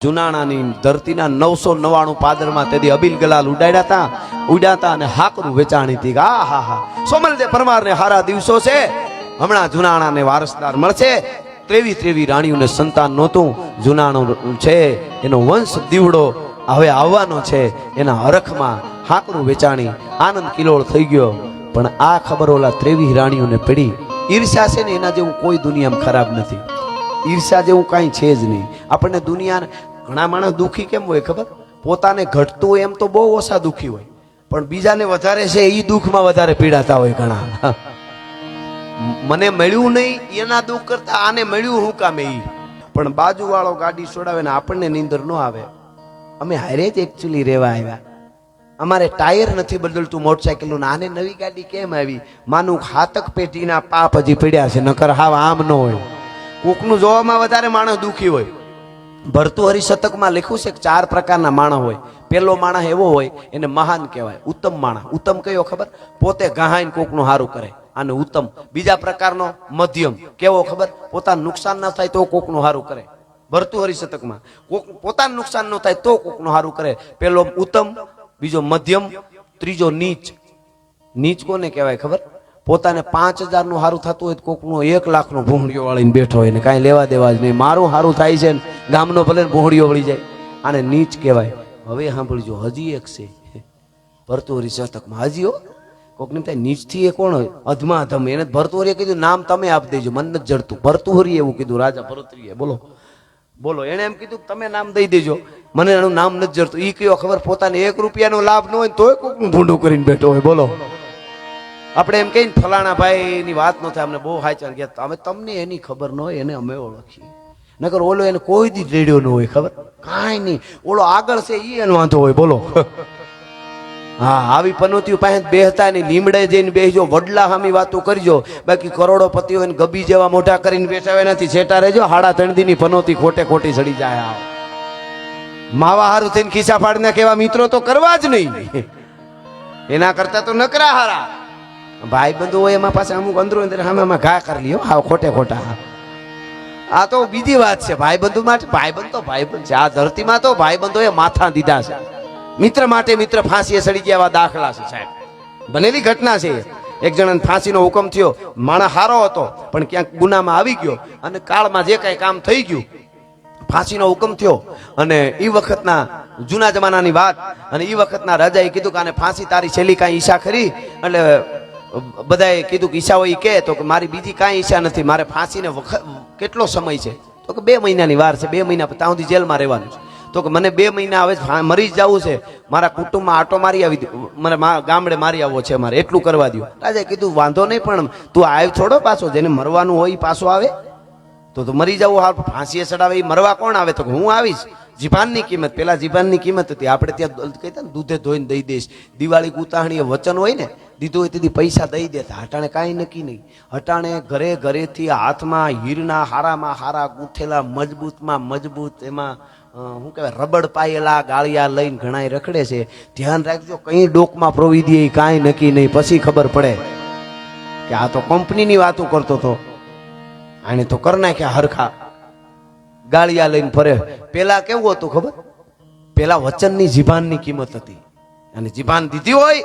જુનાણાની ધરતીના 999 પાદરમાં તેથી અબીલ ગલાલ ઉડાડ્યા અને હાકરું વેચાણી હતી. આ હા હા સોમલદેવ પરમારને હારા દિવસો છે. હમણાં જુનાણાને વારસદાર મળશે. 23 રાણીઓને સંતાન નહોતું. જુનાણું છે એનો વંશ દીવડો હવે આવવાનો છે. એના હરખમાં હાકરું વેચાણી આનંદ કિલોળ થઈ ગયો. પણ આ ખબર ઓલા 23 રાણીઓને પડી. ઈર્ષા છે ને એના જેવું કોઈ દુનિયામાં ખરાબ નથી. ઈર્ષા જેવું કાંઈ છે જ નહીં. આપણને દુનિયા ઘણા માણસ દુઃખી કેમ હોય ખબર? પોતાને ઘટતું હોય એમ તો બહુ ઓછા દુઃખી હોય, પણ બીજાને વધારે છે એ દુઃખમાં વધારે પીડાતા હોય ઘણા. મને મળ્યું નહીં એના દુઃખ કરતા આને મળ્યું હું કામે ઈ. પણ બાજુવાળો ગાડી છોડાવે ને આપણને નીંદર ન આવે. અમે હારે જ એકચ્યુઅલી રહેવા આવ્યા. અમારે ટાયર નથી બદલતું મોટરસાઇકલનું. આને નવી ગાડી કેમ આવી? માનું હાતક પેટીના પાપ હજી પડ્યા છે, નકર હાવ આમ ન હોય. કોકનું જોવામાં વધારે માણસ દુઃખી હોય. ભર્તૃહરિ શતકમાં લખ્યું છે કે 4 પ્રકારના માણસ હોય. પેલો માણસ એવો હોય એને મહાન કહેવાય, ઉત્તમ માણસ. ઉત્તમ કયો ખબર? પોતે ગહાઈને કોકનું સારું કરે, આને ઉત્તમ. બીજા પ્રકારનો મધ્યમ, કેવો ખબર? પોતાનું નુકસાન ન થાય તો કોકનું સારું કરે. ભર્તૃહરિ શતકમાં પોતાનું નુકસાન ન થાય તો કોકનું સારું કરે. પેલો ઉત્તમ, બીજો મધ્યમ, ત્રીજો નીચ. નીચ કોને કહેવાય ખબર? પોતાને 5000 નું સારું થતું હોય કોકનું 1 લાખ નો ભૂંગળીઓ વાળીને બેઠો હોય ને કાંઈ લેવા દેવા જ નહીં. મારું સારું થાય છે ને ગામનો ભલે ભૂંગળીઓ વળી જાય. આને નીચ કહેવાય. હવે સાંભળજો, હજી એક છે ભર્તૃહરિ શતકમાં. હજી હો કોક ને થાય નીચથી એ કોણ હોય? અધમા અધમ. એને ભર્તૃહરિએ કીધું નામ તમે આપી દેજો, મને નથી જડતું. ભર્તૃહરિએ એવું કીધું, રાજા ભરતરીએ. બોલો એને એમ કીધું તમે નામ દઈ દેજો, મને એનું નામ નથી જડતું. ઈ કયો ખબર? પોતાને 1 રૂપિયાનો લાભ ન હોય તોય કોકનું ભૂંડું કરીને બેઠો હોય. બોલો આપણે એમ કહીને ફલાણા ભાઈ ની વાત ન થાય, અમને બહુ હાચર ગયા. અમે તમને એની ખબર ન હોય, એને અમે ઓળખીએ. નકર ઓલો એને કોઈ દી રેડિયો ન હોય, ખબર? કાંઈ નહીં. ઓલો આગળ છે ઈ એને વાંધો હોય. બોલો હા, આવી પનોતીઓ પાસે બેહતા નહીં. લીમડે જઈને બેસજો, વડલા સામી વાતો કરજો. બાકી કરોડોપતિ હોય ને ગબી જેવા મોઢા કરીને બેઠા હોય નથી. છેટા રહેજો, 3.5 દીની પનોતી ખોટી સડી જાય. માવા હારું થઈને ખિસ્સા ફાડીને કેવા મિત્રો તો કરવા જ નહીં. એના કરતા તો નકરા હારા ભાઈ બંધુ હોય. એમાં પાસે અમુક અંદરો અંદર આમાં ઘા કરી લ્યો હા ખોટા. આ તો બીજી વાત છે. ભાઈબંધુ માટે ભાઈબંધ તો ભાઈબંધ છે. આ ધરતીમાં તો ભાઈબંધો એ માથા દીધા છે. મિત્ર માટે મિત્ર ફાંસીએ સડી ગયા એવા દાખલા છે સાહેબ. બનેલી ઘટના છે. એક જણાને ફાંસીનો હુકમ થયો. માણસ હારો હતો પણ ક્યાંક ગુનામાં આવી ગયો અને કાળમાં જે કઈ કામ થઈ ગયું, ફાંસીનો હુકમ થયો. અને એ વખતના જૂના જમાનાની વાત, અને એ વખતના રાજાએ કીધું કે આને ફાંસી તારી છેલ્લી કાંઈ ઈચ્છા ખરી? એટલે બધાએ કીધું કે ઈચ્છા હોય કે, તો કે મારી બીજી કાંઈ ઈચ્છા નથી. મારે ફાંસીને કેટલો સમય છે? તો કે 2 મહિનાની વાર છે. 2 મહિના ત્યાં સુધી જેલમાં રહેવાનું છે. તો કે મને 2 મહિના હવે મરી જ જવું છે. મારા કુટુંબમાં આટો મારી આવી, મને ગામડે મારી આવવો છે, મારે એટલું કરવા દો. રાજાએ કીધું વાંધો નહીં, પણ તું આવ થોડો પાછો. જેને મરવાનું હોય એ પાછો આવે. તો મરી જવું હાલ ફાંસીએ ચડાવે, એ મરવા કોણ આવે? તો હું આવીશ. જીભાનની કિંમત, પેલા જીભાનની કિંમત હતી. આપણે ત્યાં કહેતા ને દૂધે ધોઈને દઈ દઈશ. દિવાળી ઉતાહણીએ વચન હોય ને, દીધું હોય તેથી પૈસા દઈ દેતા. હટાણે કાંઈ નક્કી નહીં. હટાણે ઘરેથી હાથમાં હીરના હારામાં હારા ગૂંથેલા, મજબૂતમાં મજબૂત, એમાં શું કહેવાય રબડ પાયેલા ગાળિયા લઈને ઘણાય રખડે છે. ધ્યાન રાખજો, કઈ ડોકમાં પ્રોવી દે કાંઈ નક્કી નહીં. પછી ખબર પડે કે આ તો કંપનીની વાતો કરતો હતો, આને તો કર નાખ્યા હરખા. ગાળિયા લઈને ફરે. પેલા કેવું હતું ખબર? પેલા વચનની જીભાનની કિંમત હતી. અને જીભાન દીધી હોય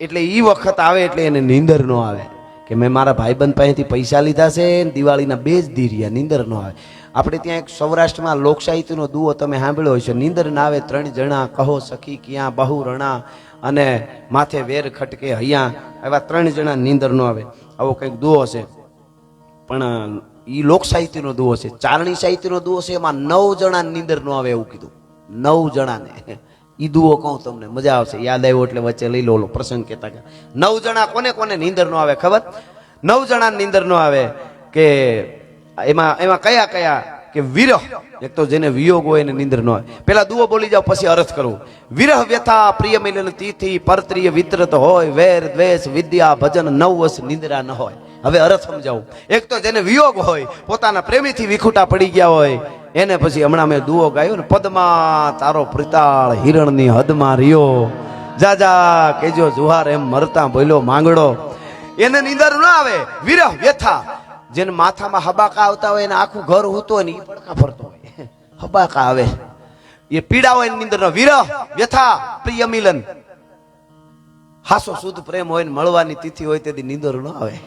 એટલે ઈ વખત આવે એટલે એને નીંદર ન આવે કે મેં મારા ભાઈબંધ પાસેથી પૈસા લીધા છે. દિવાળીના 2 જ દી રહ્યા, નીંદર ન આવે. આપણે ત્યાં એક સૌરાષ્ટ્રમાં લોકસાહિત્યનો દુઓ તમે સાંભળ્યો હોય છે, નીંદર ના આવે 3 જણા, કહો સખી ક્યાં બહુ રણા, અને માથે વેર ખટકે હૈયા. એવા 3 જણા નીંદર ન આવે. આવો કંઈક દુઓ છે. પણ ઈ લોક સાહિત્યનો દુઓ છે. ચારણી સાહિત્યનો દુઓ છે, એમાં 9 જણા નીંદર ન આવે એવું કીધું. 9 જણાને. ઈ દુઓ કહું તમને, મજા આવશે. યાદ આવ્યો એટલે વચ્ચે લઈ લો પ્રસંગ કહેતા કે 9 જણા કોને નીંદર ન આવે ખબર? 9 જણા નીંદર ન આવે કે એમાં કયા કે વિરહ. એક તો જેને વિયોગ હોય એને નીંદર ન આવે. પેલા દુઓ બોલી જાવ પછી અર્થ કરવું. વિરહ વ્યથા પ્રિય મિલન તિથિ પરત્રિય વિતરત હોય, વેર દ્વેષ વિદ્યા ભજન 9 વર્ષ નિંદ્રા ન હોય. હવે અર્થ સમજાવું. એક તો જેને વિયોગ હોય, પોતાના પ્રેમીથી વિખૂટા પડી ગયા હોય, એને પછી હમણાં મેં દુઓ ગાયો ને, પદમાં તારો પ્રિતાળ હિરણની હદમાં રહ્યો, જાજા કેજો જુહાર એમ મરતા બોલ્યો માંગડો. એને નીંદર ન આવે. વિરહ વ્યથા, જેને માથામાં હબાકા આવતા હોય ને આખું ઘર હૂતો હોય ને એ પડકા ફરતો હોય, હબાકા આવે. એ પીડા હોય નિંદર નો વિરહ વ્યથા પ્રિય મિલન હાસો શુદ્ધ પ્રેમ હોય ને મળવાની તિથિ હોય તેથી નિંદર ન આવે.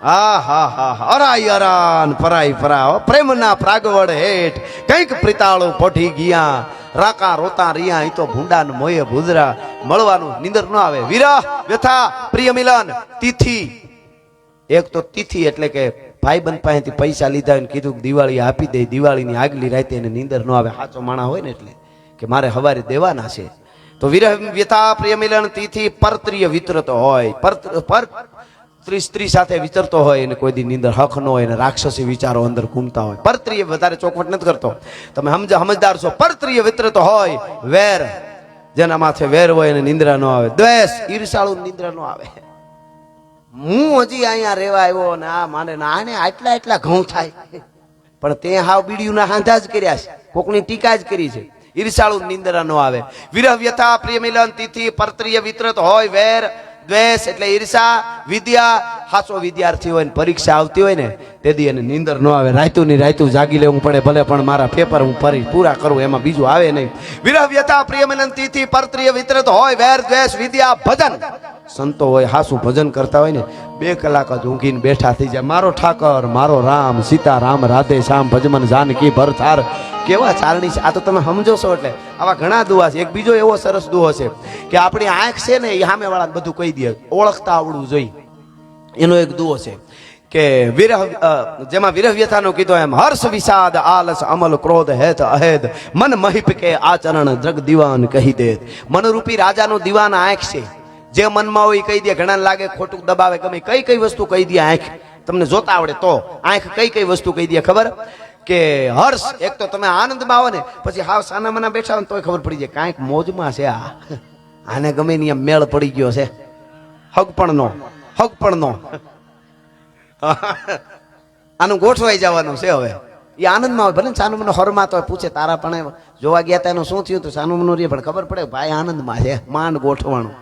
હા હા હા અરાઈ અરાન પરાઈ પરા પ્રેમના પ્રાગવડ હેઠ કઈક પ્રિતાળો પઠી ગયા રાકા રોતા રિયા ઈ તો ભૂંડા ને મોયે ભૂદરા મળવાનું નિંદર ન આવે. વિરહ વ્યથા પ્રિય મિલન તિથિ. એક તો તિથિ એટલે કે ભાઈબંધ પાસેથી પૈસા લીધા અને કીધું દિવાળી આપી દે, દિવાળીની આગલી રાતે એને નિંદર ન આવે. સાચો માણા હોય ને એટલે કે મારે હવારે દેવાના છે. તો વિરહ વ્યથા પ્રિય મિલન તિથિ પરત્રિય વિતરતો હોય, પર સ્ત્રી સાથે વિચરતો હોય એને કોઈ દી નિંદર હક ન હોય ને રાક્ષસી વિચારો અંદર ઘૂમતા હોય. પરત્રિય વધારે ચોખવટ નથી કરતો, તમે સમજદાર છો. પરત્રિય વિતરતો હોય વેર, જેના માથે વેર હોય એને નિંદ્રા ન આવે. દ્વેષ ઈર્ષાળુ નિંદ્રા ન આવે. હું હજી અહીંયા રેવા આવ્યો ને આ માને આને આટલા એટલા ઘઉં થાય પણ તે હાવ બીડીયું ના હાંધા જ કર્યા છે, કોકની ટીકા જ કરી છે. ઈર્ષાળુ નિંદ્રા ન આવે. વિરહ વ્યથા પ્રિય મિલન તિથિ પરત્રિય વિતરત હોય વેર દ્વેષ એટલે ઈર્ષા. વિદ્યા હાચો વિદ્યાર્થી હોય ને પરીક્ષા આવતી હોય ને તેથી એને નિંદર ન આવે. રાયતું ની રાયતું જાગી લેવું પડે, ભલે પણ મારા પેપર હું પૂરા કરું, એમાં બીજું આવે નહીં. વિરહ વ્યથા પ્રિય મિલન તિથિ પરત્રિય વિતરત હોય વેર દ્વેષ વિદ્યા ભજન. સંતો હોય હાસું ભજન કરતા હોય ને 2 કલાક જ ઊંઘીને બેઠા થઈ જાય. મારો ઠાકર મારો રામ સીતા રામ રાધે શ્યામ ભજમન જાનકી ભરથાર. કેવા ચારણી છે આ તો તમે સમજો છો. એટલે આવા ઘણા દુઆ છે. એક બીજો એવો સરસ દુઓ છે કે આપણી આંખ છે ને એ સામે વાળા બધું કહી દે, ઓળખતા આવડવું જોઈએ. એનો એક દુઓ છે કે વિરહ, જેમાં વિરહ વ્યથાનો કીધો એમ હર્ષ વિષાદ આલસ અમલ ક્રોધ હેત અહેદ મન મહિપ કે આચરણ દ્રગ દીવાન કહી દે. મનરૂપી રાજાનો દીવાન આંખ છે. જે મનમાં હોય કહી દે. ઘણા લાગે ખોટું દબાવે, ગમે કઈ કઈ વસ્તુ કહી દે આંખ. તમને જોતા આવડે તો આંખ કઈ કઈ વસ્તુ કહી દે ખબર કે હર્ષ. એક તો તમે આનંદમાં આવો ને પછી હાવ સાના મના બેઠા હોય તોય ખબર પડી જાય કાંઈક મોજમાં છે. આને ગમે ની મેળ પડી ગયો છે. હગ પણ નો આનું ગોઠવાઈ જવાનું છે. હવે એ આનંદમાં હોય, ભલે સાનું મને હરમાં તો પૂછે તારા પણ જોવા ગયા હતા એનું શું થયું તો સાનું મનું રે, પણ ખબર પડે ભાઈ આનંદમાં છે, માંડ ગોઠવાનું.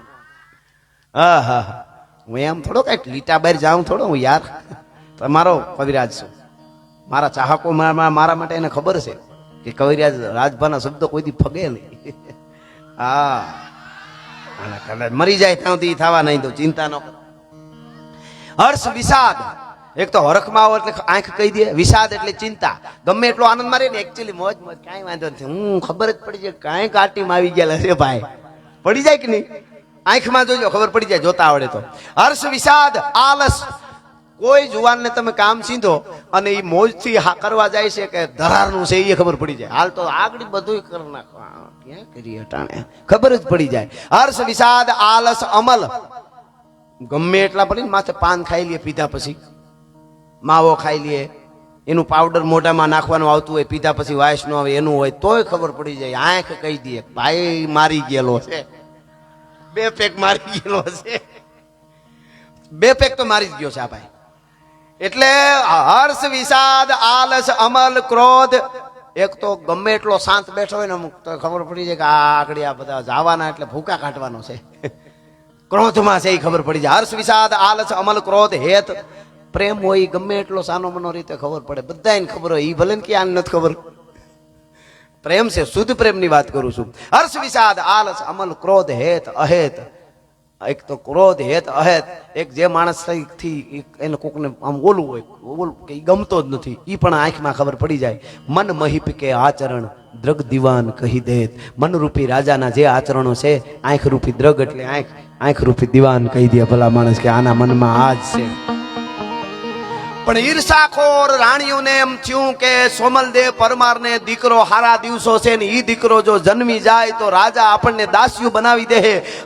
હા હા હા હું એમ થોડો કઈક લીટા બહાર જાઉં થોડો હું યાર. તમારો કવિરાજ છું, મારા ચાહકો મારા માટે એને ખબર છે કે કવિરાજ રાજભાના શબ્દો કોઈથી ફગે નહીં. હા કદાચ મરી જાય ત્યાંથી થવા નહીં તો ચિંતા ન કરો. હર્ષ વિષાદ. એક તો હરખમાં આવો એટલે આંખ કહી દે, વિષાદ એટલે ચિંતા. ગમે એટલો આનંદ મારે ને એકચ્યુઅલી મોજ કાંઈ વાંધો નથી. હું ખબર જ પડી જાય કાંઈ કાટીમાં આવી ગયેલા છે ભાઈ, પડી જાય કે નહીં. આંખમાં જોજો ખબર પડી જાય જોતા આવડે તો. હર્ષ વિષાદ આલસ. કોઈ જુવાનને તમે કામ સીધો અને એ મોજથી કરવા જાય છે કે ધરારનું છે એ ખબર પડી જાય. હાલ તો આગળ બધું કરી નાખો, ક્યાં કરી હટાણે ખબર જ પડી જાય. હર્ષ વિષાદ આલસ અમલ. ગમે એટલા પડી ને માથે પાન ખાઈ લે પીધા પછી, માવો ખાઈ લે, એનું પાવડર મોઢામાં નાખવાનું આવતું હોય, પીધા પછી વાયસ નો આવે એનું હોય તોય ખબર પડી જાય. આંખ કહી દે ભાઈ મારી ગયેલો છે, 2 પેક મારી ગયેલો છે, 2 પેક તો મારી જ ગયો છે આ ભાઈ. એટલે હર્ષ વિષાદ આલસ અમલ ક્રોધ. એક તો ગમે એટલો શાંત બેઠો હોય ને અમુક તો ખબર પડી જાય કે આ આગળ આ બધા જવાના એટલે ભૂકા કાઢવાનો છે, ક્રોધમાં છે એ ખબર પડી જાય. હર્ષ વિષાદ આલસ અમલ ક્રોધ હેત. પ્રેમ હોય ગમે એટલો સાનો મનો રીતે ખબર પડે, બધાને ખબર હોય, એ ભલે ને કે આને નથી ખબર. પ્રેમ છે, શુદ્ધ પ્રેમની વાત કરું છું. હર્ષ વિષાદ આલસ અમલ ક્રોધ હેત અહેત. એક તો ક્રોધ હેત અહેત. એક જે માણસ થી એને કોકને આમ ઓલું હોય, ઓલું કે ગમતો જ નથી, એ પણ આંખમાં ખબર પડી જાય. મન મહિપ કે આચરણ દ્રગ દીવાન કહી દે. મનરૂપી રાજાના જે આચરણો છે આંખ રૂપી દ્રગ એટલે આંખ રૂપી દીવાન કહી દે ભલા માણસ કે આના મનમાં આ જ છે. પણ ઈર્ષાખોર રાણીઓને એમ થયું કે સોમલદેવ પરમારને દીકરો હારા દિવસો છે ને ઈ દીકરો જો જન્મી જાય તો રાજા આપણને દાસ્યું બનાવી દે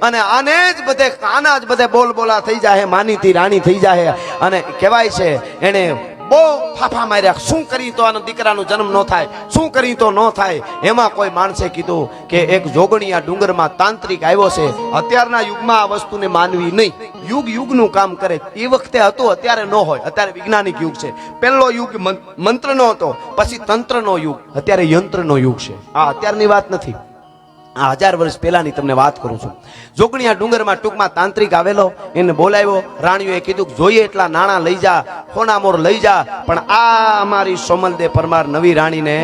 અને આને જ બધે કાના જ બધે બોલબોલા થઈ જાય, માનીથી રાણી થઈ જાય. અને કહેવાય છે એને બહુ ફાફા માર્યા, શું કરી તો આનો દીકરાનો જન્મ ન થાય, શું કરી તો ન થાય. એમાં કોઈ માણસે કીધું કે એક જોગણીયા ડુંગરમાં તાંત્રિક આવ્યો છે. અત્યારના યુગમાં આ વસ્તુને માનવી નહીં, યુગનું કામ કરે. એ વખતે હતું, અત્યારે ન હોય. અત્યારે વૈજ્ઞાનિક યુગ છે. પહેલો યુગ મંત્રનો હતો, પછી તંત્રનો યુગ, અત્યારે યંત્રનો યુગ છે. આ અત્યારની વાત નથી, આ 1000 વર્ષ પહેલાની તમને વાત કરું છું. જોગણીયા ડુંગરમાં ટૂંકમાં તાંત્રિક આવેલો, એને બોલાવ્યો. રાણીઓએ કીધું જોઈએ એટલા નાણાં લઈ જા, સોનામોર લઈ જા, પણ આ અમારી સોમલદેવ પરમાર નવી રાણીને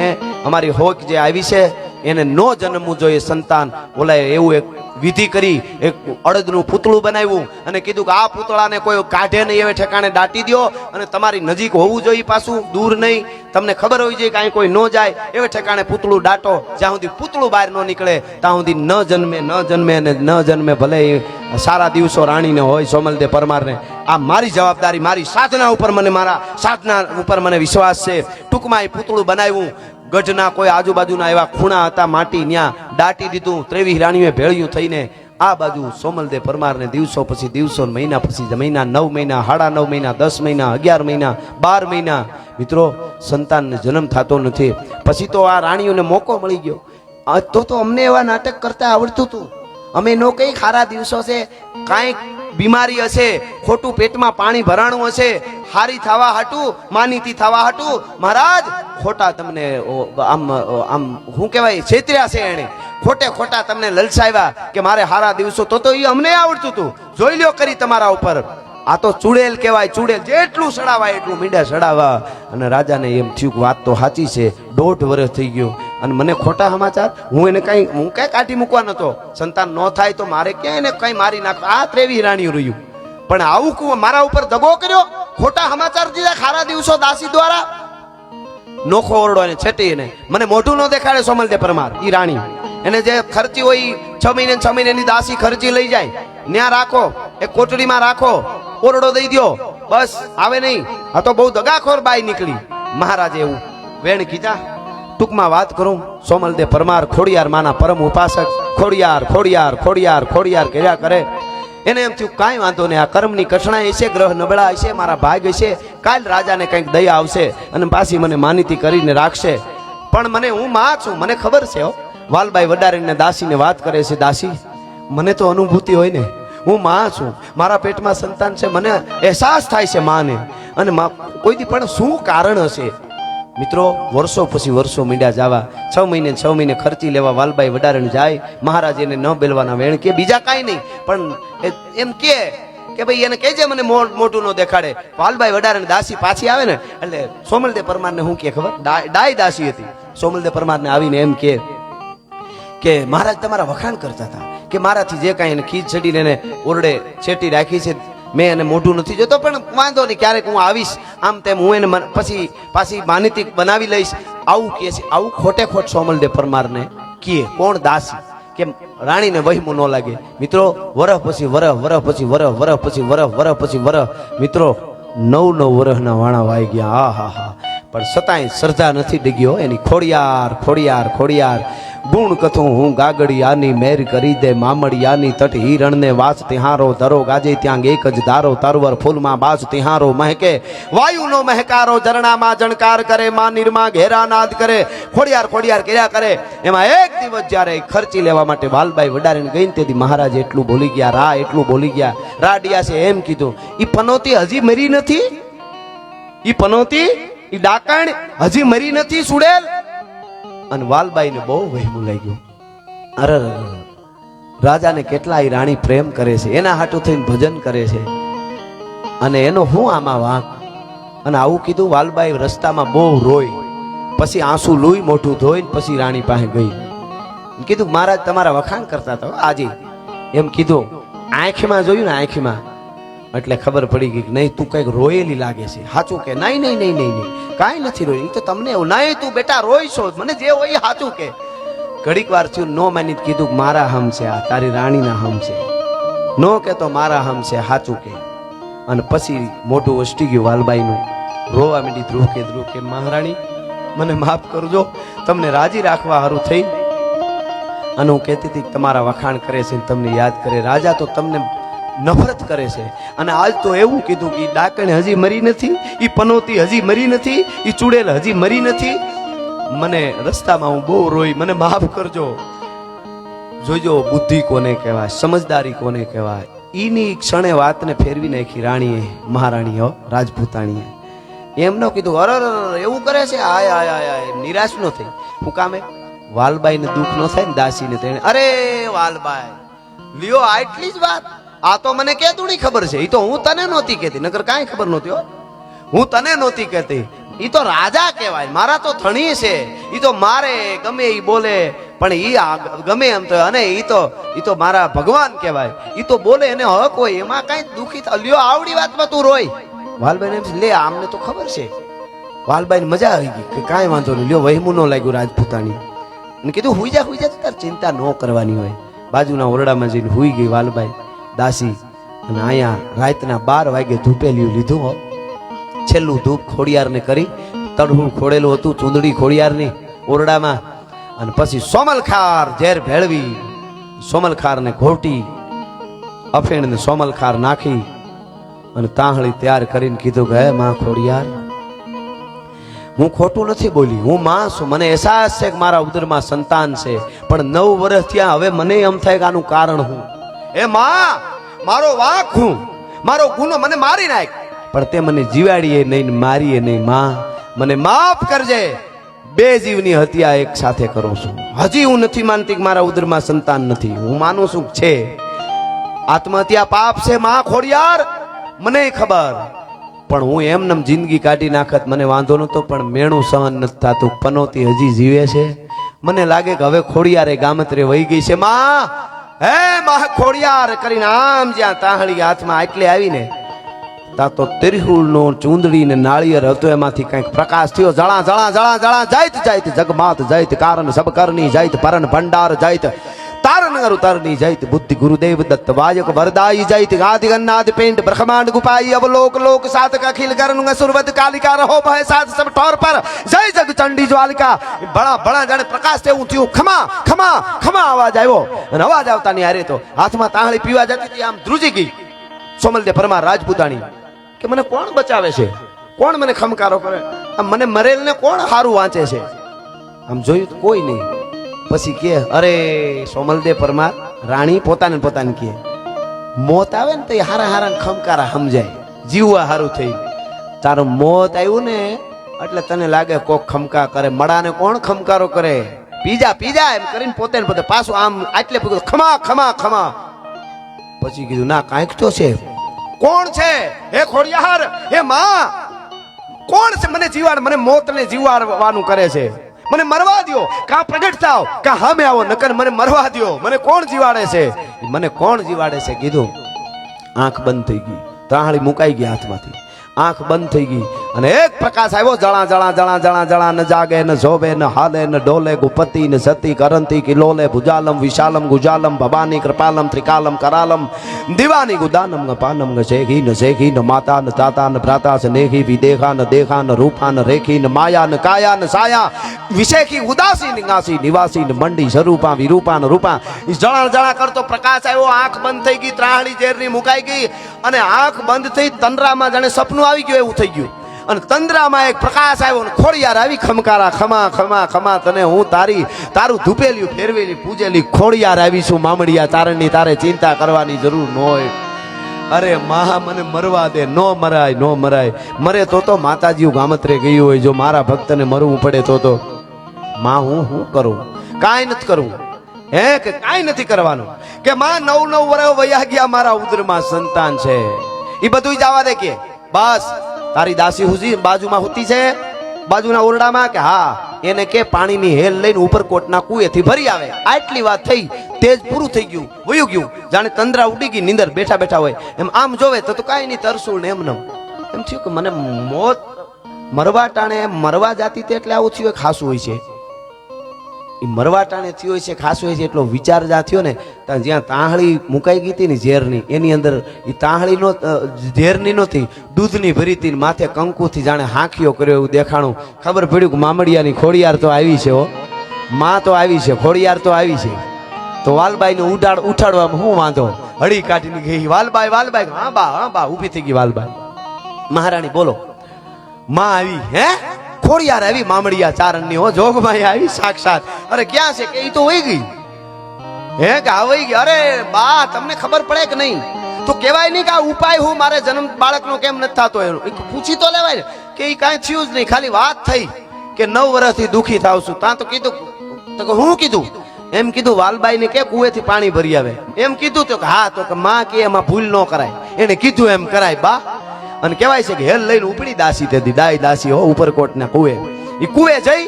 અમારી હોક જે આવી છે એને નો જન્મવું જોઈએ સંતાન. ઓલાએ એવું એક વિધિ કરી, એક અડદનું પૂતળું બનાવ્યું અને કીધું કે આ પૂતળાને કોઈ કાઢે નહીં એવે ઠેકાણે દાટી દો અને તમારી નજીક હોવું જોઈએ, પાછું દૂર નહીં. તમને ખબર હોવી જોઈએ કે અહીં કોઈ ન જાય એવે ઠેકાણે પૂતળું દાટો. જ્યાં સુધી પૂતળું બહાર ન નીકળે ત્યાં સુધી ન જન્મે અને ન જન્મે. ભલે એ સારા દિવસો રાણીને હોય સોમલદેવ પરમારને. આ મારી જવાબદારી, મારી સાધના ઉપર મને, મારા સાધના ઉપર મને વિશ્વાસ છે. ટૂંકમાં એ પૂતળું બનાવ્યું. ગઢના કોઈ આજુબાજુના એવા ખૂણા હતા માટી, ત્યાં દાટી દીધું. 23 રાણીઓએ ભેળ્યું થઈને આ બાજુ સોમલદેવ પરમારને દિવસો પછી દિવસો, મહિના પછી મહિના, 9 મહિના, 9.5 મહિના, 10 મહિના, 11 મહિના, 12 મહિના મિત્રો સંતાનને જન્મ થતો નથી. પછી તો આ રાણીઓને મોકો મળી ગયો. તો અમને એવા નાટક કરતા આવડતું હતું. અમે નો કઈ ખારા દિવસો છે, કાંઈક બીમારી હશે, ખોટું પેટમાં પાણી ભરાણું હશે, હારી થવા હાટું, માનીતી થવા હાટું મહારાજ ખોટા તમને આમ શું કહેવાય છેતર્યા છે એને, ખોટે ખોટા તમને લલચાવ્યા કે મારે હારા દિવસો. તો એ અમને આવડતું હતું. જોઈ લ્યો કરી તમારા ઉપર. આ તો ચુડેલ કહેવાય, ચુડેલ. જેટલું સડાવાય એટલું મીંડા સડાવા. અને રાજાને એમ થયું વાત તો સાચી છે. 1.5 વર્ષ થઈ ગયો અને મને ખોટા સમાચાર. હું એને હું કઈ કાઢી મૂકવા નતો. સંતાન ન થાય તો મારે ક્યાં એને કઈ મારી નાખવા. આ 23 રાણીઓ રહ્યું. પણ આવું મારા ઉપર દગો કર્યો, ખોટા સમાચાર દીધા ખારા દિવસો દાસી દ્વારા. નોખો ઓરડો એને છેટીને મને મોઢું ન દેખાડે સોમલદેવ પરમાર. ઈ રાણી એને જે ખર્ચી હોય 6 મહિને 6 મહિનાની દાસી ખર્ચી લઈ જાય, ત્યાં રાખો, એક કોટડીમાં રાખો, ઓરડો દઈ દો, બસ આવે નહીં. આ તો બહુ દગાખોર બાઈ નીકળી. મહારાજે એવું વેણ કીધા. ટૂંકમાં વાત કરું, સોમલદેવ પરમાર ખોડિયાર માના પરમ ઉપાસક, ખોડિયાર ખોડિયાર ખોડિયાર ખોડિયાર કર્યા કરે. એને એમ થયું કાંઈ વાંધો નહીં, આ કર્મની કઠણાઈ હશે, ગ્રહ નબળા હશે, મારા ભાગ હશે, કાલ રાજાને કંઈક દયા આવશે અને પાછી મને માનીતી કરીને રાખશે. પણ મને, હું માં છું, મને ખબર છે. વાલબાઈ વડારીને દાસીને વાત કરે છે, દાસી મને તો અનુભૂતિ હોય ને, હું માં છું, મારા પેટમાં સંતાન છે, મને અહેસાસ થાય છે માને. અને કોઈ દી પણ શું કારણ હશે મિત્રો. વર્ષો પછી વર્ષો મીંડા જવા. 6 મહિને 6 મહિને ખર્ચી લેવા વાલબાઈ વડારણ જાય. મહારાજ એને ન બેલવાના વેણ કે બીજા કાંઈ નહીં, પણ એમ કે ભાઈ એને કહેજે મને મોટું ન દેખાડે. વાલબાઈ વડારણ દાસી પાછી આવે ને એટલે સોમલદેવ પરમારને શું કે ખબર, ડાય દાસી હતી. સોમલદેવ પરમારને આવીને એમ કે મહારાજ તમારા વખાણ કરતા હતા કે મારાથી જે કાંઈ એને ખીજ ચડીને એને ઓરડે છેટી રાખી છે, મેં એને મોઢું નથી જોતો, પણ વાંધો નહીં, ક્યારેક હું આવીશ, આમ તેમ હું એને પછી પાછી માનીતી બનાવી લઈશ. આવું કહે છે. આવું ખોટે ખોટ સોમલદેવ પરમારને કહે. કોણ? દાસી. કે રાણીને વહેમું ન લાગે. મિત્રો વરહ પછી વરહ, વરહ પછી વરહ, વરહ પછી વરહ, વરહ પછી વરહ. મિત્રો 9 વર્ષના વાણા વાઈ ગયા. હા હા હા. પણ છતાંય શ્રદ્ધા નથી ડગ્યો એની. ખોડિયાર ખોડિયાર ખોડિયાર ગુણ કથું હું ગાગડિયાની મેર કરી દે મામડિયાની તટ હિરણને વાસ તિહારો ધરો ગાજે ત્યાં એક જ ધારો તરવર ફૂલમાં બાસ તિહારો મહેકે વાયુનો મહેકારો ઝરણામાં જણકાર કરે માં નિર્મા ઘેરા નાદ કરે. ખોડિયાર ખોડિયાર કર્યા કરે. એમાં એક દિવસ જ્યારે ખર્ચી લેવા માટે વાલબાઈ વડારીને ગઈ ને તેથી મહારાજ એટલું બોલી ગયા, રા એટલું બોલી ગયા. રાડિયા છે એમ કીધું, ઈ પનોતી હજી મરી નથી, ઈ પનોતી, ઈ ડાકણ હજી મરી નથી સુડેલ. અને વાલબાઈને બહુ વહેમું લાગ્યું. અરે રાજાને કેટલાય રાણી પ્રેમ કરે છે, એના હાટું થઈને ભજન કરે છે, અને એનો હું આમાં વાંક. અને આવું કીધું. વાલબાઈ રસ્તામાં બહુ રોઈ, પછી આંસુ લૂઈ મોઢું ધોઈને પછી રાણી પાસે ગઈ. કીધું મહારાજ તમારા વખાણ કરતા હતા આજે, એમ કીધું. આંખમાં જોયું ને, આંખમાં, એટલે ખબર પડી ગઈ કે નહીં તું કઈક રોયેલી લાગે છે. સાચું કે? નહીં નહીં નહીં નહીં નહીં કાંઈ નથી રોઈ. તો તમને એવું નહીં, તું બેટા રોઈ છો, મને જે હોય સાચું કે. ઘડીક વાર થયું, નો માની કીધું મારા હમ છે, આ તારી રાણીના હમ છે. નો કે તો મારા હમ છે, સાચું કે. અને પછી મોઢું વસટી ગયું વાલબાઈનું. રોવા માંડી. ધ્રુવ કે મહારાણી મને માફ કરજો, તમને રાજી રાખવા સારું થઈ. અને હું કહેતી હતી તમારા વખાણ કરે છે, તમને યાદ કરે. રાજા તો તમને નફરત કરે છે. અને આજ તો એવું કીધું કે ડાકણ હજી મરી નથી, ઈ પનોતી હજી મરી નથી, ઈ ચુડેલ હજી મરી નથી. મને રસ્તામાં હું બહુ રોઈ, મને માફ કરજો. જોજો બુદ્ધિ કોને કહેવાય, સમજદારી કોને કહેવાય. ઈની ક્ષણે વાતને ફેરવી નાખી રાણીએ, મહારાણીઓ રાજપૂતાણીએ. એમ ન કીધું અરે એવું કરે છે, આય આય આય આય. નિરાશ ન થઈ. હું કામે? વાલબાઈને દુઃખ ન થાય ને દાસીને તેને. અરે વાલબાઈ લ્યો આટલી જ વાત. આ તો મને કેતુંની ખબર છે, એ તો હું તને નહોતી કહેતી, નકર કાંઈ ખબર નહોતી. હું તને નહોતી કહેતી. ઈ તો રાજા કહેવાય, મારા તો ધણી છે, ઈ તો મારે ગમે ઈ બોલે, પણ ઈ ગમે એમ તો, અને ઈ તો મારા ભગવાન કહેવાય, ઈ તો બોલે એને હક હોય, એમાં કઈ દુખી લ્યો આવડી વાતમાં તું રોય. વાલબાઈ એમ લે આમને તો ખબર છે. વાલબાઈ મજા આવી ગઈ કે કાંઈ વાંધો નહીં, લ્યો વહેમું ન લાગ્યું રાજપૂતાની, અને કીધું હુઈ જા તાર ચિંતા ન કરવાની હોય. બાજુના ઓરડામાં જઈને હુઈ ગઈ વાલબાઈ દાસી. અને અહીંયા રાતના 12 વાગે ધૂપેલિયું લીધું હો, છેલ્લું ધૂપ ખોડિયારને કરી, તડહું ખોડેલું હતું ચૂંદડી ખોડિયારની ઓરડામાં, અને પછી સોમલખાર ઝેર ભેળવી, સોમલખારને ઘોટી, અફેણને સોમલખાર નાખી અને તાહળી તૈયાર કરીને કીધું કે હે માં ખોડિયાર, હું ખોટું નથી બોલી, હું માં છું, મને અહેસાસ છે કે મારા ઉદરમાં સંતાન છે, પણ 9 વર્ષ થયા, હવે મને એમ થાય કે આનું કારણ હું. એ માં, મારો વાંક હું, મારો ગુનો, મને મારી નાખ, પણ તે મને જીવાડીએ નહીં મારીએ નહીં. માં મને માફ કરજે, 2 જીવની હત્યા એક સાથે કરું છું. હજી હું નથી માનતી કે મારા ઉદરમાં સંતાન નથી, હું માનું છું છે. આત્મહત્યા પાપ છે માં ખોડિયાર, મને ખબર, પણ હું એમને જિંદગી કાઢી નાખત મને વાંધો નતો, પણ મેણું સહન નથી થતું. પનોતી હજી જીવે છે, મને લાગે કે હવે ખોડિયારે ગામત્રે વહી ગઈ છે. માં, હે માં ખોડિયાર કરીને આમ જ્યાં તાહળી હાથમાં આટલે આવીને, તા તો ત્રિશુળ નો ચૂંદડી ને નાળિયેર હતો, એમાંથી કંઈક પ્રકાશ થયો. જળા જળા જળા જળા જાયત જાયત જગમાત જાયત કારણ સબ કરની જાયત પરન ભંડાર જાયત તારનગર ઉતરની જાયત બુદ્ધિ ગુરુદેવ દત્ત વાયક વરદાઈ જાયત આદિ ગન્નાદ પેંડ બ્રહ્માંડ ગુપાઈ અવલોક લોક સાતક અખિલ કરनुंग सुरवत कालिका रहो भय साथ सब ठोर पर जय जग चंडी ज्वालिका. बड़ा बड़ा जाने प्रकाश तेવું થયું. ખમા ખમા ખમા અવાજ આવ્યો, અને અવાજ આવતાની હારે તો હાથમાં તાહળી પીવા જતી હતી, આમ ધ્રુજી ગઈ સોમલદે પરમાર રાજપૂતાણી કે મને કોણ બચાવે છે, કોણ મને ખમકારો કરે, આમ મને મરેલને કોણ હારું વાંચે છે. આમ જોયું તો કોઈ નહીં. પછી કે અરે સોમલદે પરમાર રાણી પોતાને કે મોત આવે ને તો હારા હારા ખમકારા સમજાય, જીવવા હારું થઈ. તારું મોત આવ્યું ને એટલે તને લાગે કોક ખમકા કરે, મડાને કોણ ખમકારો કરે, પીજા પીજા એમ કરીને પોતે પાછું આમ આટલે ખમા ખમા ખમા. પછી કીધું ના કાંઈક તો છે. કોણ છે? હે ખોડિયાર, હે માં, કોણ છે? મને જીવાડ, મને મોતને જીવાડવાનું કરે છે, મને મરવા દો, કા પ્રગટ થાવ કા હામે આવો, નકર મને મરવા દો. મને કોણ જીવાડે છે? મને કોણ જીવાડે છે? કીધું. આંખ બંધ થઈ ગઈ, તાહળી મુકાઈ ગઈ હાથમાંથી, આંખ બંધ થઈ ગઈ, અને એક પ્રકાશ આવ્યો. જળા જળા જળા જળા જળા, ન જાગે ન જોવે ન હાલે ન ડોલે, ગુપતિ ન સતી કરંતી કિલોલે, ભુજાલમ વિશાલમ ગુજાલમ ભવાની કૃપાલમ ત્રિકાલમ કરાલમ દિવાની ગુદાનમ ગપાનમ ગેખી ન શેખી ન માતા ન તાતા ન ભ્રાતા સ નેખી વિદેખા ન દેખા ન રૂપા ન રેખી ન માયા ન કાયા ન સાયા વિશેખી ઉદાસી નિગાસી નિવાસી ન મંડી સ્વરૂપા વિરૂપા ન રૂપા. જળા જળા કરતો પ્રકાશ આવ્યો, આંખ બંધ થઈ ગઈ, ત્રાહળી ઝેરની મુકાઈ ગઈ, અને આંખ બંધ થઈ તંદ્રામાં જાણે સપનું આવી ગયું એવું થઈ ગયું. અને તંદ્રામાં એક પ્રકાશ આવ્યો, ને ખોડિયાર આવી ખમકારા, ખમા ખમા ખમા, તને હું તારું ધૂપેલી ફેરવેલી પૂજેલી ખોડિયાર આવી છું મામડિયા, તારણની તારે ચિંતા કરવાની જરૂર ન હોય. અરે મહા, મને મરવા દે. નો મરાય, નો મરાય. મરે તો માતાજી ગામત્રે ગયું હોય, જો મારા ભક્તને મરવું પડે તો માં હું કરું? કાંઈ નથી કરવું. હે કે કાંઈ નથી કરવાનું. કે માં 9 વર્ષ વયા ગયા, મારા ઉદરમાં સંતાન છે, એ બધું જવા દે. કે બસ તારી દાસી હુજી બાજુમાં હોતી છે, બાજુના ઓરડામાં, કે હા એને કે પાણીની હેલ લઈને ઉપરકોટના કુએથી ભરી આવે. આટલી વાત થઈ, તેજ પૂરું થઈ ગયું, વયું ગયું, જાણે તંદ્રા ઉડી ગઈ, નીંદર બેઠા બેઠા હોય એમ. આમ જોવે તો કાંઈ નહીં, તરસુલ ને એમ થયું કે મને મોત મરવા ટાણે મરવા જાતી તે એટલે આવું થયું. ખાસું હોય છે, એ મરવા ટાણે થયું હોય છે, ખાસું હોય છે. એટલો વિચાર જ્યાં થયો ને, જ્યાં તાહળી મુકાઈ ગઈ હતી ને ઝેરની, એની અંદર એ તાહળી નો ઝેરની નહોતી, દૂધની ભરી હતી, માથે કંકુથી જાણે હાંખીઓ કર્યો એવું દેખાણું. ખબર પડ્યું કે મામડિયાની ખોડિયાર તો આવી છે, હો માં તો આવી છે, ખોડિયાર તો આવી છે. તો વાલબાઈને ઉઠાડવામાં શું વાંધો? હળી કાઢીને ગઈ વાલબાઈ. વાલબાઈ હા બા ઊભી થઈ ગઈ વાલબાઈ. મહારાણી બોલો. માં આવી, હે ખોડિયાર આવી, મામડિયા ચારણની, હો જોગમાઈ આવી સાક્ષાત. અરે ક્યાં છે? કે એ તો વહી ગઈ. હે કે આ વહી ગઈ? અરે બા, તમને ખબર પડે કે નહીં? તો કહેવાય નહીં કે આ ઉપાય હું મારે જન્મ બાળકનો કેમ નથી થતો, એનું પૂછી તો લેવાય ને. કે એ કાંઈ થયું જ નહીં, ખાલી વાત થઈ કે 9 વર્ષથી દુખી થાવ છું. ત્યાં તો કીધું, તો હું કીધું એમ કીધું વાલબાઈને કે કુએથી પાણી ભરી આવે એમ કીધું. તો હા, તો કે માં કે એમાં ભૂલ ન કરાય, એને કીધું એમ કરાય બા. અને કહેવાય છે કે હેલ લઈને ઉપડી દાસી તેથી ડાય દાસી હો ઉપરકોટ ના કુએ. એ કુએ જઈ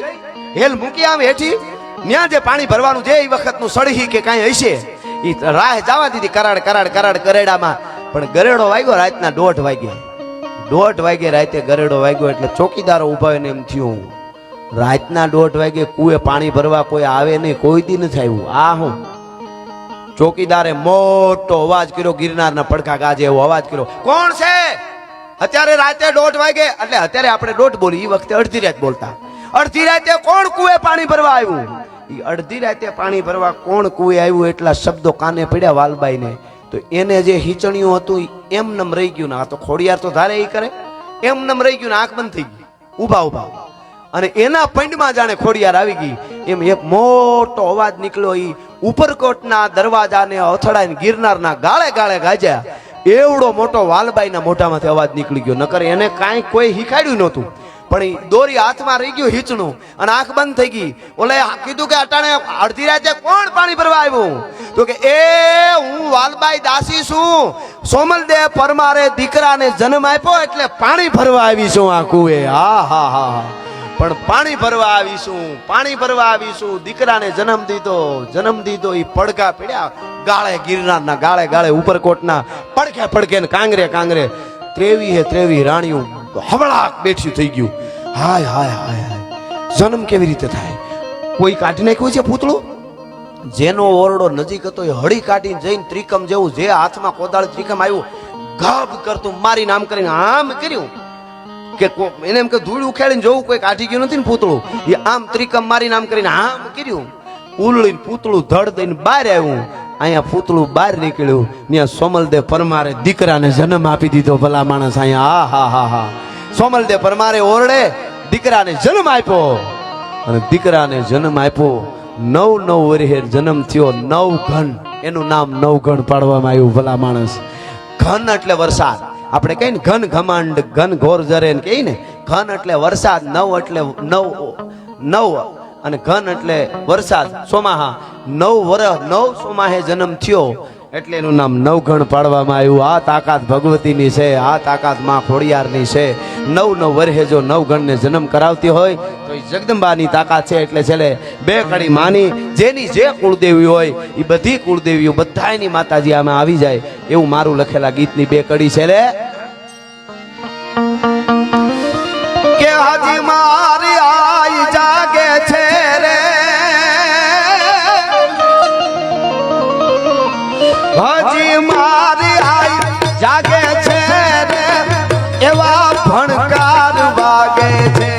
હેલ મૂકી આવે હેઠી, ત્યાં જે પાણી ભરવાનું જે એ વખતનું સળહી કે કાંઈ હશે એ રાહ જવા દીધી કરાડ કરાડ કરાડ ગરેડામાં. પણ ગરેડો વાગ્યો રાતના 1:30 વાગે. 1:30 વાગે રાતે ગરેડો વાગ્યો એટલે ચોકીદારો ઉભા હોય ને એમ થયું રાતના 1:30 વાગે કુએ પાણી ભરવા કોઈ આવે નહીં, કોઈ દી નથી આવ્યું. આ હું ચોકીદારે મોટો અવાજ કર્યો, ગિરનારના પડખા ગાજે એવો અવાજ કર્યો, કોણ છે અત્યારે રાતે 1:30 વાગે? એટલે અત્યારે આપણે 1:30 બોલી, એ વખતે અડધી રાત બોલતા. અડધી રાતે કોણ કુએ પાણી ભરવા આવ્યું? એ અડધી રાતે પાણી ભરવા કોણ કુએ આવ્યું એટલા શબ્દો કાને પડ્યા વાલબાઈને. તો એને જે હિચણિયું હતું એમ નમ રહી ગયું ને. આ તો ખોડિયાર તો ધારે એ કરે, એમ નમ રહી ગયું ને આંખ બંધ થઈ ગઈ ઉભા ઉભા. અને એના પંડમાં જાણે ખોડિયાર આવી ગઈ એમ એક મોટો અવાજ નીકળ્યો. એ ઉપરકોટના દરવાજાને અથડાઈને ગિરનારના ગાળે ગાળે ગાજ્યા. એવડો મોટો વાલબાઈના મોઢામાંથી અવાજ નીકળી ગયો. નકર એને કાંઈ કોઈ શીખાડ્યું નહોતું, પણ એ દોરી હાથમાં રહી ગયું હિંચણું અને આંખ બંધ થઈ ગઈ. ઓલે કીધું કે અટાણે અડધી રાતે કોણ પાણી ભરવા આવ્યું? તો કે એ હું વાલબાઈ દાસી છું, સોમલદેવ પરમારે દીકરાને જન્મ આપ્યો એટલે પાણી ભરવા આવી છું આ કુએ. હા હા હા, પણ પાણી ભરવા આવીશું, પાણી ભરવા આવીશું. દીકરાને જન્મ દીધો એ પડઘા પડ્યા ગાળે ગિરનારના ગાળે ગાળે ઉપરકોટના પડખે પડખે ને કાંગરે કાંગરે 23 રાણીઓ હવળાક બેઠી થઈ ગયું. હાય હાય હાય હાય, જન્મ કેવી રીતે થાય? કોઈ કાઢી નાખ્યું છે પૂતળું? જેનો ઓરડો નજીક હતો એ હળી કાઢીને જઈને ત્રિકમ જેવું, જે હાથમાં કોદાળ ત્રિકમ આવ્યું ગબ કરતું મારી નામ કરીને આમ કર્યું કે એને એમ કે ધૂળ ઉખેડીને જોવું કોઈ કાઢી ગયું નથી ને પૂતળું. એ આમ ત્રિકમ મારી નામ કરીને આમ કર્યું, ઉલળીને પૂતળું ધડ દઈને બહાર આવ્યું. અહીંયા પૂતળું બહાર નીકળ્યું, ત્યાં સોમલદેવ પરમારે દીકરાને જન્મ આપી દીધો. ભલા માણસ અહીંયા આ હા હા હા, સોમલદેવ પરમારે ઓરડે દીકરાને જન્મ આપ્યો. અને દીકરાને જન્મ આપ્યો 9 વર્ષે જન્મ થયો. 9 ઘન, એનું નામ 9 ઘન પાડવામાં આવ્યું. ભલા માણસ, ઘન એટલે વરસાદ. આપણે કહીએ ને ઘન ઘમાંડ ઘન ઘોર જરે કહીએ ને, ઘન એટલે વરસાદ, 9 એટલે 9 અને ઘન એટલે વરસાદ. સોમાહા 9 વર્ષ 9 સોમાહે જન્મ થયો એટલે એનું નામ 9 ઘણ પાડવામાં આવ્યું. આ તાકાત ભગવતીની છે, આ તાકાત માં ખોડિયારની છે. 9 વર્ષે જો 9 ઘણને જન્મ કરાવતી હોય તો એ જગદંબાની તાકાત છે. એટલે છેલ્લે 2 કડી માની જેની જે કુળદેવી હોય એ બધી કુળદેવીઓ બધાની માતાજી આમાં આવી જાય એવું મારું લખેલા ગીતની 2 કડી છે. લે કે હાજી મારી આઈ જાગે છે રે, હાજી મારી આઈ જાગે છે રે, એવા ભણકાર વાગે છે.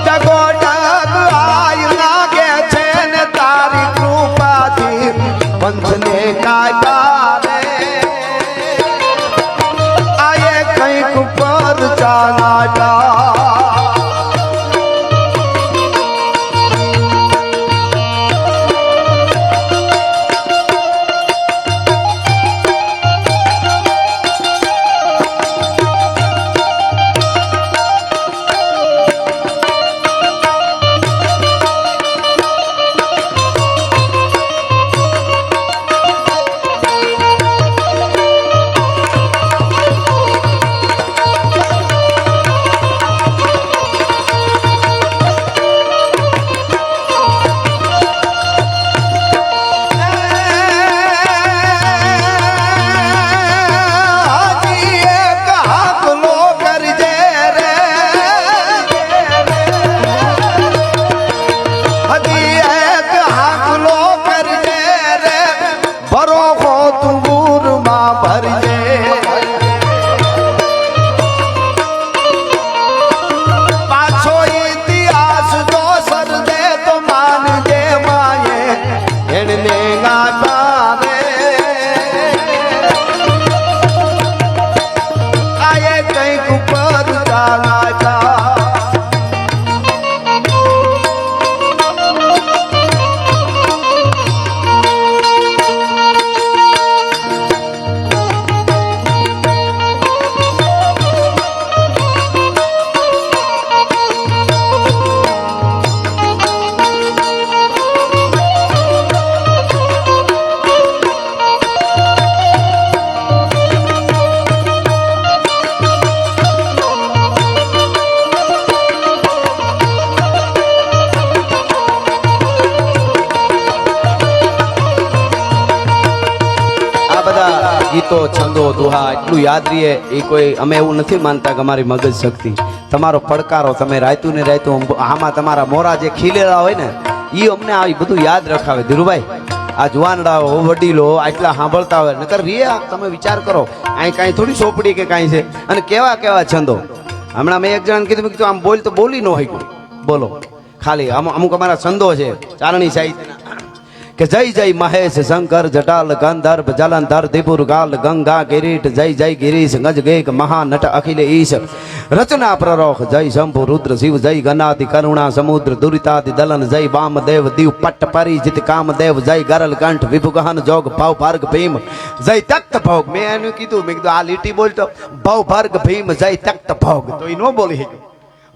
જગોડગ આઈ લાગે છે ને તારી કૃપાથી પંથ ગીતો છંદો દુહા એટલું યાદ રહીએ એ કોઈ અમે એવું નથી માનતા કે અમારી મગજ શક્તિ તમારો પડકારો તમે રાયતું ને રાયતું આમાં તમારા મોરા જે ખીલેલા હોય ને એ અમને આ બધું યાદ રખાવે ધીરુભાઈ આ જુવાનડાઓ વડીલો આટલા સાંભળતા હોય નકર રે તમે વિચાર કરો અહીં કાંઈ થોડી સોપડી કે કાંઈ છે અને કેવા કેવા છંદો હમણાં મેં એક જણાને કીધું આમ બોલ તો બોલી ન હોય બોલો ખાલી અમુક અમારા છંદો છે ચારણી સાહિત્યના કે જય જય મહેશ શંકર જટાલ ગંધર્વ જલંધર ત્રિપુર ગાલ ગંગા કિરીટ જય જય ગિરીશ ગજ ગેક મહાનટ અખિલ ઈશ રચના પ્રરોખ જય શંભુ રુદ્ર શિવ જય ગનાદિ કરુણા સમુદ્ર દુરિતાદિ દલન જય વામદેવ દીવ પટ્ટ પરિજિત કામદેવ જય ગરલ કંઠ વિભુ ગહન જોગ ભવ ભર્ગ ભીમ જય તખ્ત ભોગ મેં એનું કીધું મેં કીધું આ લીટી બોલતો ભવ ભર્ગ ભીમ જય તખ્ત ભોગ તો એ નો બોલી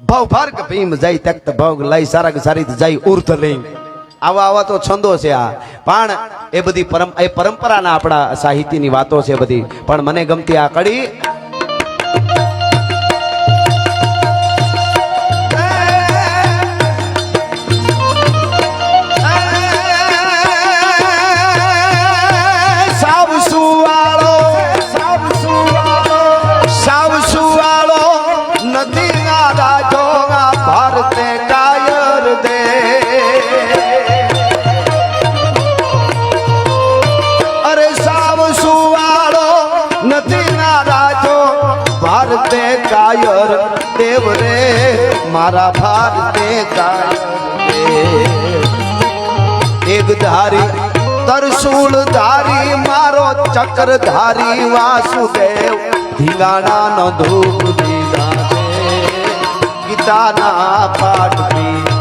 ભવ ભર્ગ ભીમ જય તખ્ત ભોગ લય સરગ સરિત જય ઉર્ધલિંગ આવા આવા તો છંદો છે આ પણ એ બધી પરંપરાના આપણા સાહિત્યની વાતો છે બધી પણ મને ગમતી આ કડી કાયર દેવ રે મારા ભારતે કાયર એક ધારી તરસૂળ ધારી મારો ચક્ર ધારી વાસુદેવ ધીંગાણા નો ધૂપ દીધા છે ગીતાના પાઠ પી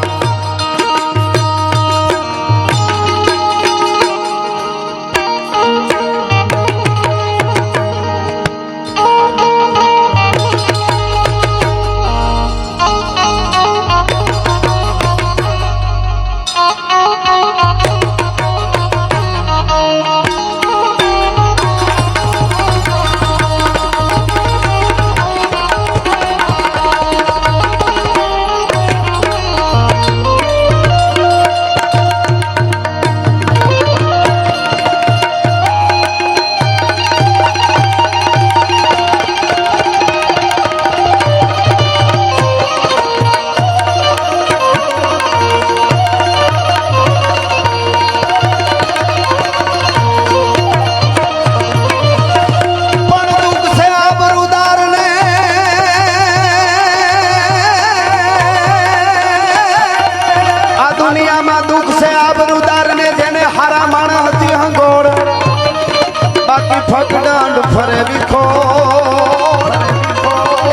ફકડાંડ ફરે વિખો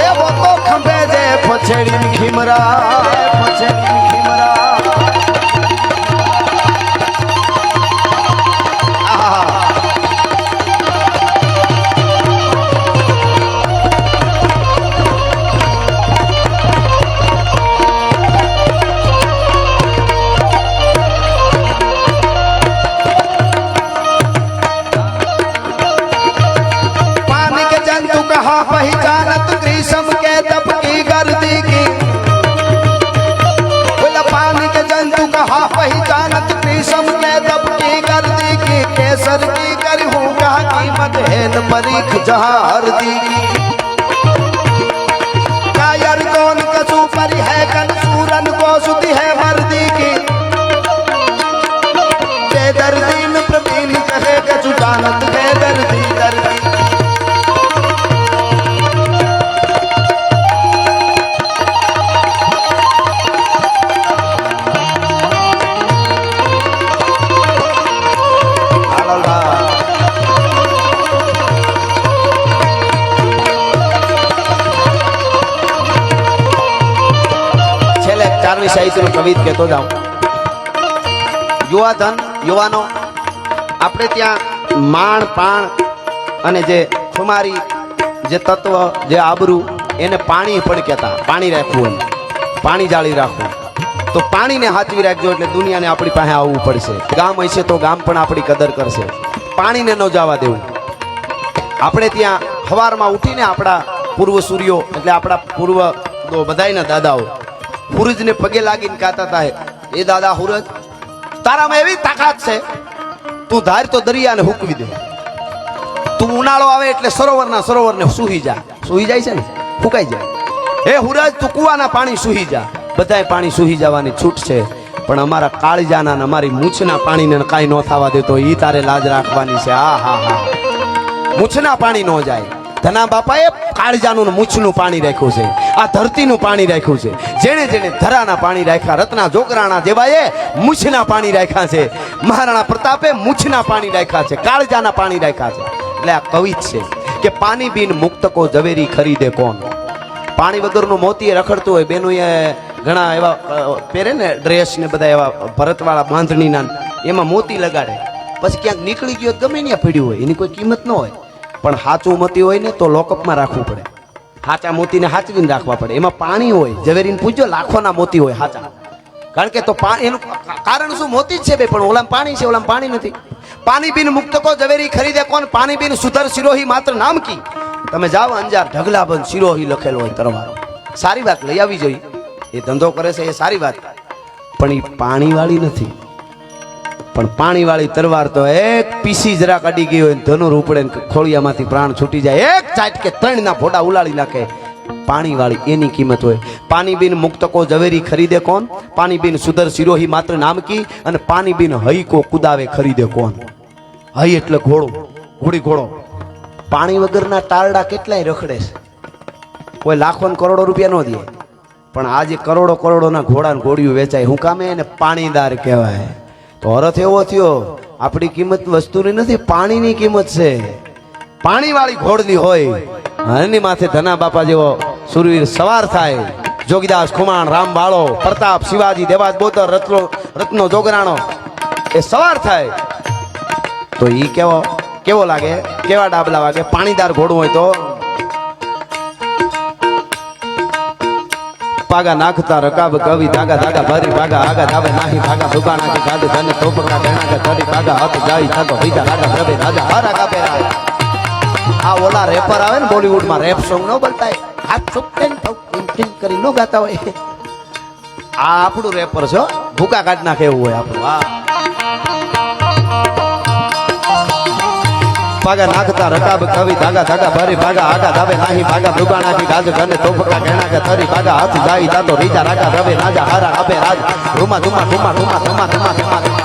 એવો તો ખંભે જે પછેડી ખીમરા पहचानत ग्रीष्म के तप की गर्दी की पानी के जंतु कहा पहचानत ग्रीष्म के तप की गर्दी की केसर की कर हूँ कहा कीमत है न परीख जहाँ हरदी की कायर कौन कसू परी है कन सूरन को सुधी है मर्दी की बेदर्दी न प्रवीण कहे कछु जानत बेदर्दी दर्दी સાહિત્યનું કવિત કહેતો જાઉં યુવાધન યુવાનો આપણે ત્યાં માણ પાણ અને જે ખુમારી જે તત્વ જે આબરૂ એને પાણી પણ કહેતા પાણી રાખવું એમ પાણી જાળી રાખવું તો પાણીને હાચવી રાખજો એટલે દુનિયાને આપણી પાસે આવવું પડશે ગામ હશે તો ગામ પણ આપણી કદર કરશે પાણીને ન જવા દેવું આપણે ત્યાં સવારમાં ઉઠીને આપણા પૂર્વ સૂર્યો એટલે આપણા પૂર્વ બધાયના દાદાઓ સૂરજને પગે લાગીને કહેતા હતા એ દાદા સૂરજ તારામાં એવી તાકાત છે તું ધાર તો દરિયાને હુકવી દે તું ઉનાળો આવે એટલે સરોવરને સૂહી જાય છે ને, ફૂંકાઈ જાય. હે હુરજ તું કુવાના પાણી સૂહી જા. બધાય પાણી સૂહી જવાની છૂટ છે, પણ અમારા કાળજાના ને અમારી મૂછના પાણીને કાંઈ ન થવા દેતો, ઈ તારે લાજ રાખવાની છે. હા હા હા, મૂછના પાણી ન જાય. ધના બાપાએ કાળજાનું ને મૂછનું પાણી રાખ્યું છે, આ ધરતીનું પાણી રાખ્યું છે. જેણે જેણે ધરાના પાણી રાખ્યા, રત્ના જોગરાણા જેવાએ મૂછના પાણી રાખ્યા છે, મહારાણા પ્રતાપે મૂછના પાણી રાખ્યા છે, કાળજાના પાણી રાખ્યા છે. એટલે આ કવિ જ છે કે પાણી બીન મુક્ત કો ઝવેરી ખરીદે કોણ. પાણી વગરનું મોતી રખડતું હોય. બેનો એ ઘણા એવા પહેરે ને ડ્રેસ ને બધા એવા ભરતવાળા બાંધણીના, એમાં મોતી લગાડે, પછી ક્યાંક નીકળી ગયો ગમે ત્યાં પડ્યું હોય, એની કોઈ કિંમત ન હોય. પણ સાચું મોતી હોય ને તો લોકઅપમાં રાખવું પડે. સાચા મોતીને સાચવીને રાખવા પડે. એમાં પાણી હોય. ઝવેરીને પૂછજો, લાખોના મોતી હોય સાચા. કારણ કે તો એનું કારણ શું? મોતી જ છે બે, પણ ઓલામાં પાણી છે, ઓલામાં પાણી નથી. પાણી બીન મુક્ત કો ઝવેરી ખરીદે કોણ. પાણી બીન સુધર સિરોહી માત્ર નામ કી. તમે જાઓ અંજાર, ઢગલાબંધ સિરોહી લખેલો હોય તરવારો. સારી વાત, લઈ આવી જોઈએ. એ ધંધો કરે છે એ સારી વાત, પણ એ પાણીવાળી નથી. પણ પાણીવાળી તરવાર તો એક પીસી જરાક અડી ગઈ હોય, ધનુર ઉપડે ને ખોળિયામાંથી પ્રાણ છૂટી જાય, એક ચાટ કે 3 ના ફોટા ઉલાળી નાખે. પાણીવાળી એની કિંમત હોય. પાણી બીન મુક્ત કો ઝવેરી ખરીદે કોણ. પાણી બીન સુધર સિરોહી માત્ર નામ કી. અને પાણી બીન હઈ કો કુદાવે ખરીદે કોણ. હઈ એટલે ઘોડો, ઘોડો. પાણી વગરના ટારડા કેટલાય રખડે છે. કોઈ લાખો ને કરોડો રૂપિયા ન દે, પણ આજે કરોડોના ઘોડા ને ઘોડિયું વેચાય. હું કામે એને પાણીદાર કહેવાય. તો અર્થ એવો થયો, આપણી કિંમત વસ્તુની નથી, પાણીની કિંમત છે. પાણીવાળી ઘોડલી હોય, એની માથે ધના બાપા જેવો સુરવીર સવાર થાય. જોગીદાસ ખુમાણ, રામવાળો, પ્રતાપ, શિવાજી, દેવાજ બોતર, રત્નો જોગરાણો એ સવાર થાય તો ઈ કેવો લાગે, કેવા ડાબલા વાગે. પાણીદાર ઘોડું હોય તો પાગા નાખતા રકાબ કવિ ધાગા ધાગા ભરી ભાગા આગા ધાબે નાહી ભાગા સુગા નાખી ગાદે ધને તોપકા ગણા કે ધરી ભાગા હાથ જાઈ થાતો બીજા રાગા પ્રભે રાજા હારા કાપે રાજા. આ ઓલા રેપર આવે ને બોલીવુડમાં, રેપ સોંગ ન બોલતા હાથ સુકટેન ઠોકીન કરી નો ગાતા હોય. આ આપણું રેપર છે, ભૂકા કાઢ નાખે એવું હોય આપણું. હા, પાગા નાખતા રકાબ કવિ ધાગા ધાગા ભરી ભાગા આગા ધાબે નાહી ભાગા ભૃગા નાખી ગાજ ઘને તોપકા ગણા કે ધરી ભાગા હાથ જાઈ થાતો રીજા રાગા પ્રભે રાજા હારા કાપે રાજ. ધુમા ધુમા ધુમા ધુમા ધુમા ધુમા ધુમા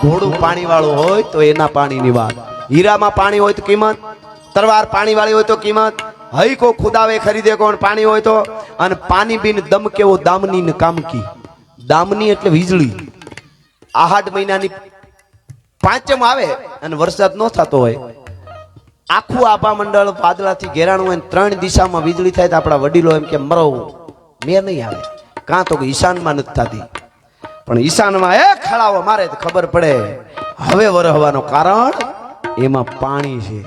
ઘોડું પાણી વાળું હોય તો એના પાણીની વાત. હીરામાં પાણી હોય તો કિંમત, તરવાર પાણી વાળી હોય તો કિંમત. હઈ કો ખુદાવે ખરીદે કોણ. પાણી હોય તો. અને પાણી બીન દમ કેવો દામની ને કામકી. દામની એટલે વીજળી. આહાડ મહિનાની 5મ આવે અને વરસાદ ન થતો હોય, આખું આભા મંડળ વાદળાથી ઘેરાણું હોય, 3 દિશામાં વીજળી થાય તો આપણા વડીલો એમ કે મરવું મેર નહીં આવે. કાં તો કે ઈશાનમાં નથી થતી, પણ ઈશાનમાં એક ખળાવો મારે તો ખબર પડે હવે વરહવાનું કારણ એમાં પાણી છે.